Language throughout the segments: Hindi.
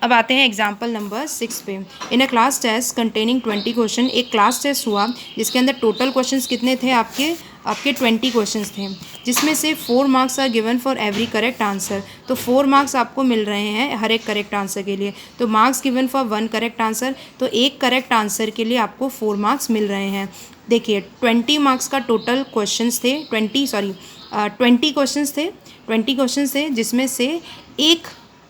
अब आते हैं एग्जाम्पल नंबर 6 पे। In a class test containing 20 question, एक क्लास टेस्ट हुआ जिसके अंदर टोटल क्वेश्चंस कितने थे आपके 20 क्वेश्चंस थे, जिसमें से 4 marks are given for every correct answer. तो 4 मार्क्स आपको मिल रहे हैं हर एक करेक्ट आंसर के लिए। तो marks given for 1 correct answer, तो एक करेक्ट आंसर के लिए आपको 4 मार्क्स मिल रहे हैं। देखिए 20 मार्क्स का टोटल क्वेश्चंस थे, 20 क्वेश्चंस थे, 20 क्वेश्चंस थे, जिसमें से एक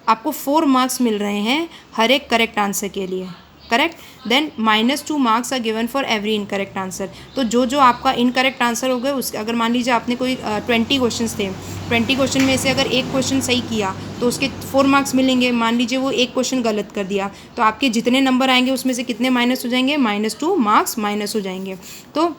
आपको 4 मार्क्स मिल रहे हैं हर एक करेक्ट आंसर के लिए। Correct. Then -2 marks are given for every incorrect answer. तो जो आपका इनकरेक्ट आंसर हो गया उसके, अगर मान लीजिए आपने कोई 20 क्वेश्चंस थे, 20 क्वेश्चन में से अगर एक क्वेश्चन सही किया तो उसके 4 मार्क्स मिलेंगे। मान लीजिए वो एक क्वेश्चन गलत कर दिया तो आपके जितने नंबर आएंगे उसमें से कितने माइनस हो जाएंगे, -2 मार्क्स माइनस हो जाएंगे। तो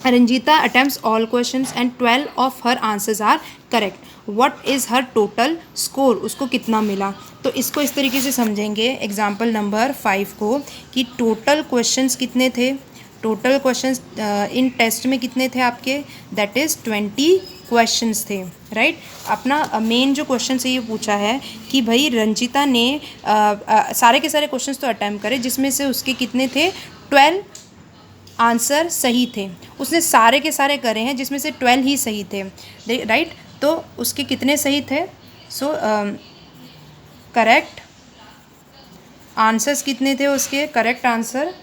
Ranjita attempts all questions and 12 of her answers are correct. What is her total score, उसको कितना मिला। तो इसको इस तरीके से समझेंगे एग्जाम्पल नंबर 5 को कि टोटल क्वेश्चंस कितने थे, टोटल क्वेश्चंस इन टेस्ट में कितने थे आपके, दैट इज़ 20 क्वेश्चंस थे। राइट। अपना मेन जो क्वेश्चन से ये पूछा है कि भाई रंजीता ने सारे के सारे क्वेश्चंस तो अटैम्प्ट करे, जिसमें से उसके कितने थे, 12 आंसर सही थे। उसने सारे के सारे करे हैं जिसमें से 12 ही सही थे। राइट। तो उसके कितने सही थे, सो करेक्ट आंसर्स कितने थे उसके, correct answer.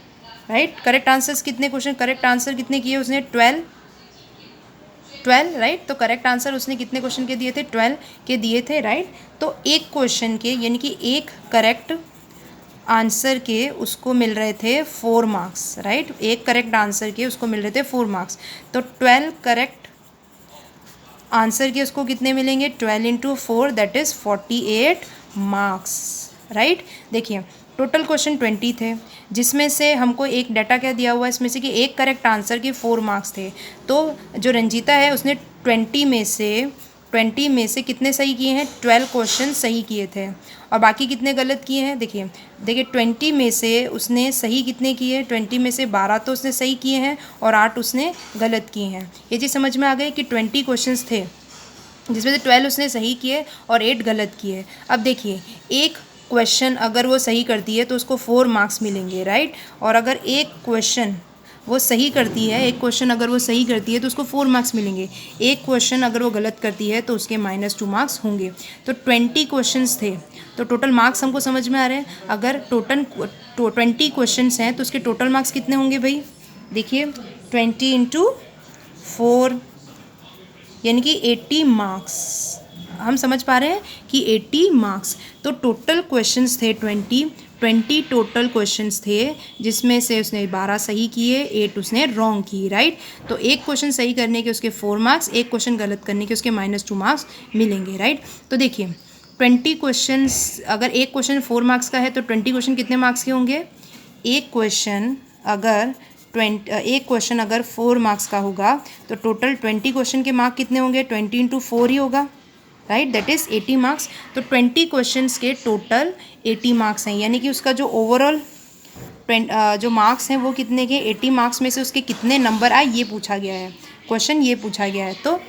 Right. Correct answers कितने, क्वेश्चन करेक्ट आंसर कितने किए उसने, 12। राइट। तो करेक्ट आंसर उसने कितने क्वेश्चन के दिए थे, 12 के दिए थे। राइट। तो एक क्वेश्चन के यानी कि एक करेक्ट आंसर के उसको मिल रहे थे 4 मार्क्स। राइट। एक करेक्ट आंसर के उसको मिल रहे थे 4 मार्क्स। तो 12 करेक्ट आंसर के उसको कितने मिलेंगे, 12 into 4 that is 48 marks. Right. देखिए टोटल क्वेश्चन 20 थे, जिसमें से हमको एक डाटा क्या दिया हुआ है इसमें से कि एक करेक्ट आंसर के 4 मार्क्स थे। तो जो रंजीता है उसने 20 में से कितने सही किए हैं, 12 क्वेश्चन सही किए थे और बाकी कितने गलत किए हैं। देखिए 20 में से उसने सही कितने किए, 20 में से 12 तो उसने सही किए हैं और 8 उसने गलत किए हैं। ये चीज़ समझ में आ गई कि 20 क्वेश्चंस थे जिसमें से 12 उसने सही किए और 8 गलत किए। अब देखिए एक क्वेश्चन अगर वो सही करती है तो उसको 4 मार्क्स मिलेंगे। राइट। और अगर एक क्वेश्चन वो सही करती है, एक क्वेश्चन अगर वो सही करती है तो उसको 4 मार्क्स मिलेंगे। एक क्वेश्चन अगर वो गलत करती है तो उसके -2 मार्क्स होंगे। तो 20 क्वेश्चंस थे, तो टोटल मार्क्स हमको समझ में आ रहे हैं। अगर टोटल 20 क्वेश्चंस हैं तो उसके टोटल मार्क्स कितने होंगे भाई, देखिए 20 इंटू 4 यानी कि 80 मार्क्स। हम समझ पा रहे हैं कि 80 मार्क्स। तो टोटल क्वेश्चंस थे 20 टोटल क्वेश्चंस थे, जिसमें से उसने 12 सही किए, 8 उसने रॉन्ग किए। राइट। तो एक क्वेश्चन सही करने के उसके 4 मार्क्स, एक क्वेश्चन गलत करने के उसके -2 मार्क्स मिलेंगे। राइट। तो देखिए 20 क्वेश्चंस, अगर एक क्वेश्चन 4 मार्क्स का है तो 20 क्वेश्चन कितने मार्क्स के होंगे, एक क्वेश्चन अगर 4 मार्क्स का होगा तो टोटल 20 क्वेश्चन के मार्क कितने होंगे, 20 इंटू 4 ही होगा। राइट। That is 80 marks. तो 20 क्वेश्चंस के टोटल 80 मार्क्स हैं, यानी कि उसका जो ओवरऑल जो मार्क्स हैं वो कितने के, 80 मार्क्स में से उसके कितने नंबर आए ये पूछा गया है, क्वेश्चन ये पूछा गया है। तो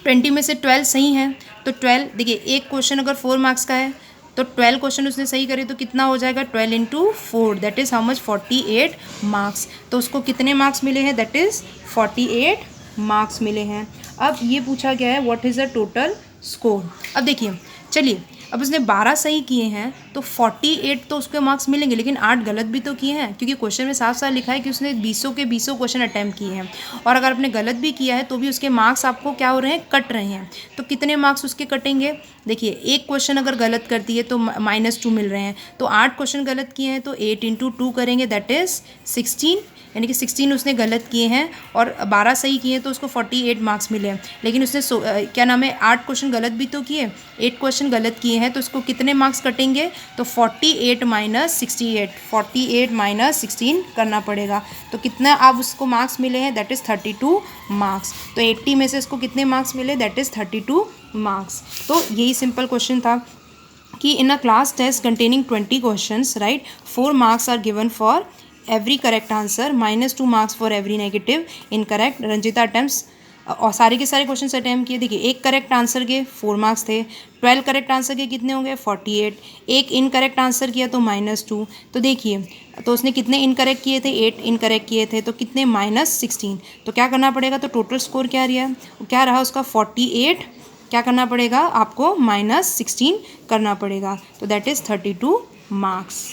20 में से 12 सही हैं, तो 12 देखिए एक क्वेश्चन अगर 4 मार्क्स का है तो 12 क्वेश्चन उसने सही करे तो कितना हो जाएगा, 12 into 4 that is how much, 48 marks. तो उसको कितने मार्क्स मिले हैं, दैट इज़ 48 मार्क्स मिले हैं। अब ये पूछा गया है what is the total score. अब देखिए चलिए, अब उसने 12 सही किए हैं तो 48 तो उसके मार्क्स मिलेंगे, लेकिन 8 गलत भी तो किए हैं, क्योंकि क्वेश्चन में साफ साफ लिखा है कि उसने 20 के 20 क्वेश्चन अटैम्प्ट किए हैं। और अगर आपने गलत भी किया है तो भी उसके मार्क्स आपको क्या हो रहे हैं, कट रहे हैं। तो कितने मार्क्स उसके कटेंगे, देखिए एक क्वेश्चन अगर गलत करती है तो -2 मिल रहे हैं। तो 8 क्वेश्चन गलत किए हैं तो 8 इंटू 2 करेंगे दैट इज़ 16, यानी कि 16 उसने गलत किए हैं और 12 सही किए हैं तो उसको 48 मार्क्स मिले हैं। लेकिन उसने क्या नाम है 8 क्वेश्चन गलत भी तो किए, 8 क्वेश्चन गलत किए हैं तो उसको कितने मार्क्स कटेंगे, तो 48 माइनस 68, 48 माइनस 16 करना पड़ेगा। तो कितना अब उसको मार्क्स मिले हैं, दैट इज़ 32 मार्क्स। तो 80 में से इसको कितने मार्क्स मिले, दैट इज़ 32 मार्क्स। तो यही सिंपल क्वेश्चन था कि in a class test containing 20 questions, right, 4 marks are given for every correct answer, -2 marks for every negative incorrect. Ranjita attempts और सारे के सारे क्वेश्चन अटैम्प्ट किए। देखिए, एक करेक्ट आंसर के 4 मार्क्स थे, 12 करेक्ट आंसर के कितने होंगे 48, एक इनकरेक्ट आंसर किया तो -2। तो देखिए, तो उसने कितने इनकरेक्ट किए थे, 8 इनकरेक्ट किए थे, तो कितने -16। तो क्या करना पड़ेगा, तो टोटल स्कोर क्या रहा उसका 48। क्या करना पड़ेगा आपको, -16 करना पड़ेगा, तो दैट इज़ 32 मार्क्स।